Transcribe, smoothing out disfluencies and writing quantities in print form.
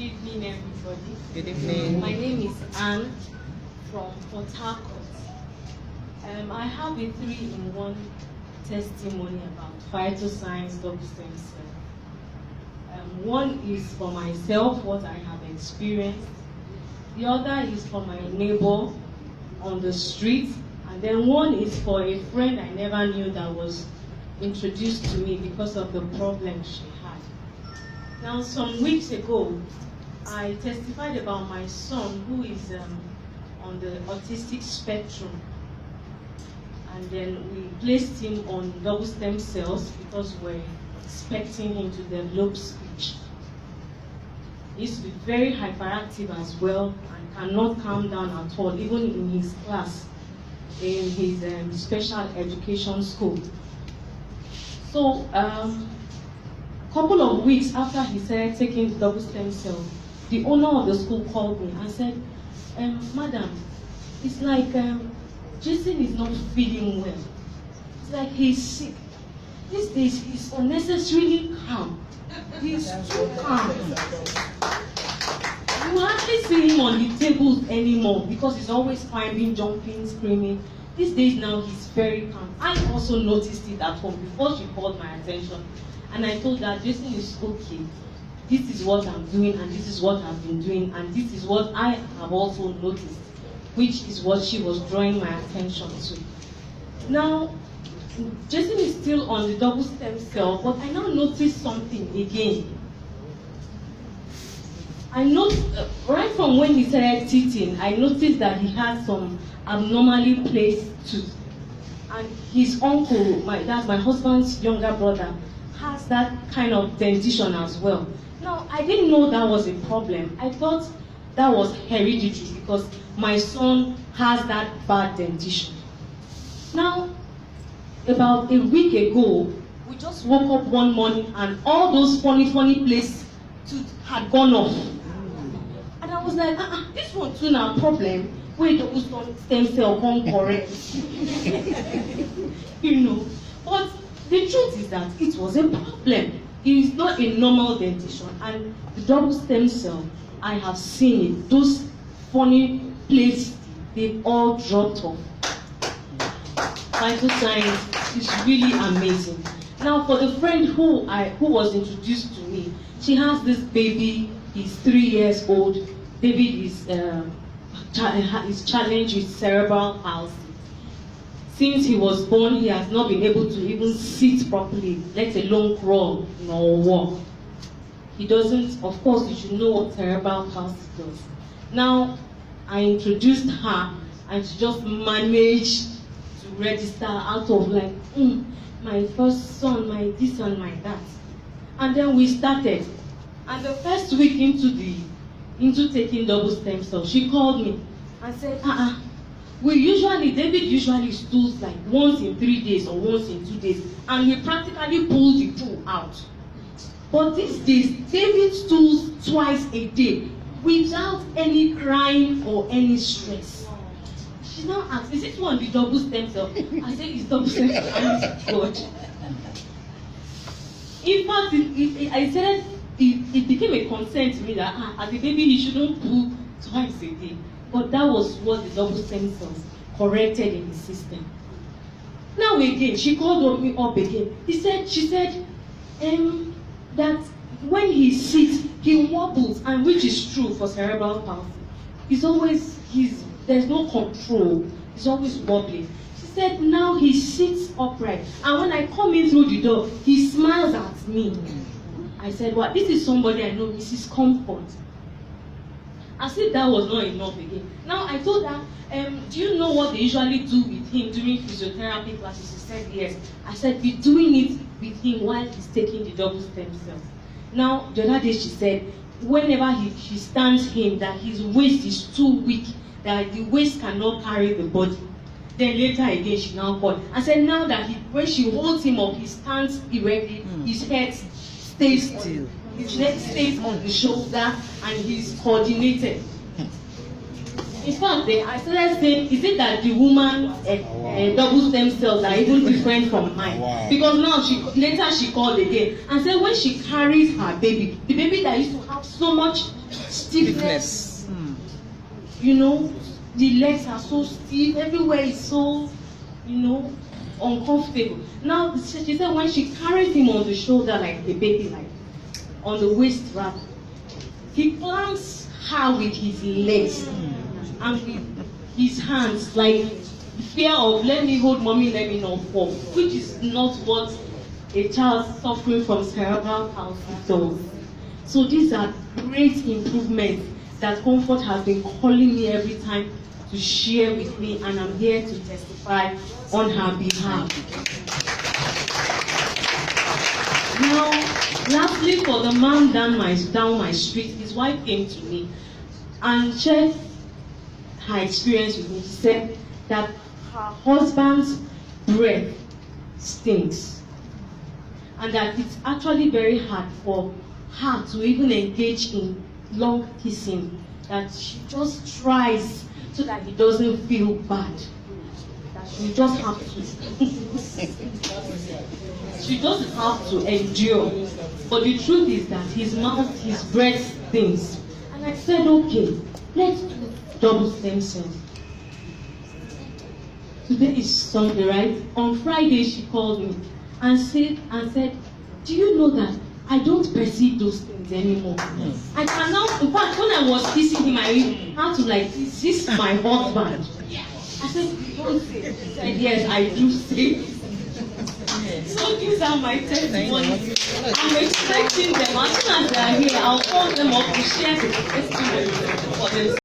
evening, everybody. Good evening. My name is Anne from Port Harcourt. I have a 3-in-1 testimony about Phytoscience Double Stemcell. One is for myself, what I have experienced. The other is for my neighbor on the street. And then one is for a friend I never knew that was introduced to me because of the problem she had. Now, some weeks ago, I testified about my son who is on the autistic spectrum. And then we placed him on double stem cells because we're expecting him to develop speech. He used to be very hyperactive as well and cannot calm down at all, even in his class, in his special education school. So, couple of weeks after he started taking the double stem cell, the owner of the school called me and said, Madam, it's like Jason is not feeling well. It's like he's sick. These days he's unnecessarily calm. He's too calm. You hardly see him on the tables anymore because he's always climbing, jumping, screaming. These days now he's very calm. I also noticed it at home before she called my attention. And I told her, Jason is okay. This is what I'm doing and this is what I've been doing and this is what I have also noticed, which is what she was drawing my attention to. Now, Jason is still on the double stem cell, but I now noticed something again. I noticed, right from when he started teething, I noticed that he had some abnormally placed tooth. And his uncle, that's my husband's younger brother, has that kind of dentition as well. Now, I didn't know that was a problem. I thought that was hereditary because my son has that bad dentition. Now, about a week ago, we just woke up one morning and all those funny placed tooth had gone off. And I was like, this one too now problem. Wait, double stem cell come correct. You know. But the truth is that it was a problem. It is not a normal dentition. And the double stem cell, I have seen it. Those funny plates, they've all dropped off. Phytoscience is really amazing. Now, for the friend who was introduced to me, she has this baby. He's 3 years old. Baby is challenged with cerebral palsy. Since he was born, he has not been able to even sit properly, let alone crawl nor walk. He doesn't, of course, you should know what cerebral palsy does. Now, I introduced her, and she just managed to register out of like, my first son, my this and my that. And then we started. And the first week into taking double stem cells, she called me and said, David usually stools like once in 3 days or once in 2 days, and we practically pull the poo out. But these days, David stools twice a day without any crying or any stress. She now asked, is it one the double stem cell? I said, it's double stem cell. And God. In fact, I said it became a concern to me that as a baby he shouldn't poo twice a day. But that was what the double stem cells corrected in the system. Now again, she called me up again. She said that when he sits, he wobbles, and which is true for cerebral palsy. There's no control. He's always wobbling. She said now he sits upright, and when I come in through the door, he smiles at me. I said, well, this is somebody I know, Mrs. Comfort. As if that was not enough again. Now I told her, do you know what they usually do with him during physiotherapy classes? She said yes. I said, we're doing it with him while he's taking the double stem cells. Now, the other day she said, whenever she stands him, that his waist is too weak, that the waist cannot carry the body. Then later again, she now called. I said, now that when she holds him up, he stands erectly, his head stays still. His neck stays on the shoulder and he's coordinated. In fact, I started saying, is it that the woman double stem cells are even different from mine? Wow. Because now later she called again and said when she carries her baby, the baby that used to have so much stiffness. You know, the legs are so stiff, everywhere is so, you know, uncomfortable. Now, she said when she carried him on the shoulder like a baby, like on the waist rather, he clamps her with his legs and with his hands, like fear of let me hold mommy, let me not fall, which is not what a child suffering from cerebral palsy does. So these are great improvements that Comfort has been calling me every time to share with me, and I'm here to testify on her behalf. Now, lastly, for the man down my street, his wife came to me and shared her experience with me. She said that her husband's breath stinks, and that it's actually very hard for her to even engage in long kissing, that she just tries so that he doesn't feel bad, that she just have to she just have to endure. But the truth is that his mouth, his breath stinks. And I said, okay, let's do double stem cells. Today is Sunday, right? On Friday she called me and said, do you know that I don't perceive those things anymore? I cannot, in fact, when I was kissing him, I had to like, is this my husband? I said, you don't say it. He said, yes, I do say it. So these are my testimonies. I'm expecting them. As soon as they are here, I'll call them up to share the testimony for them.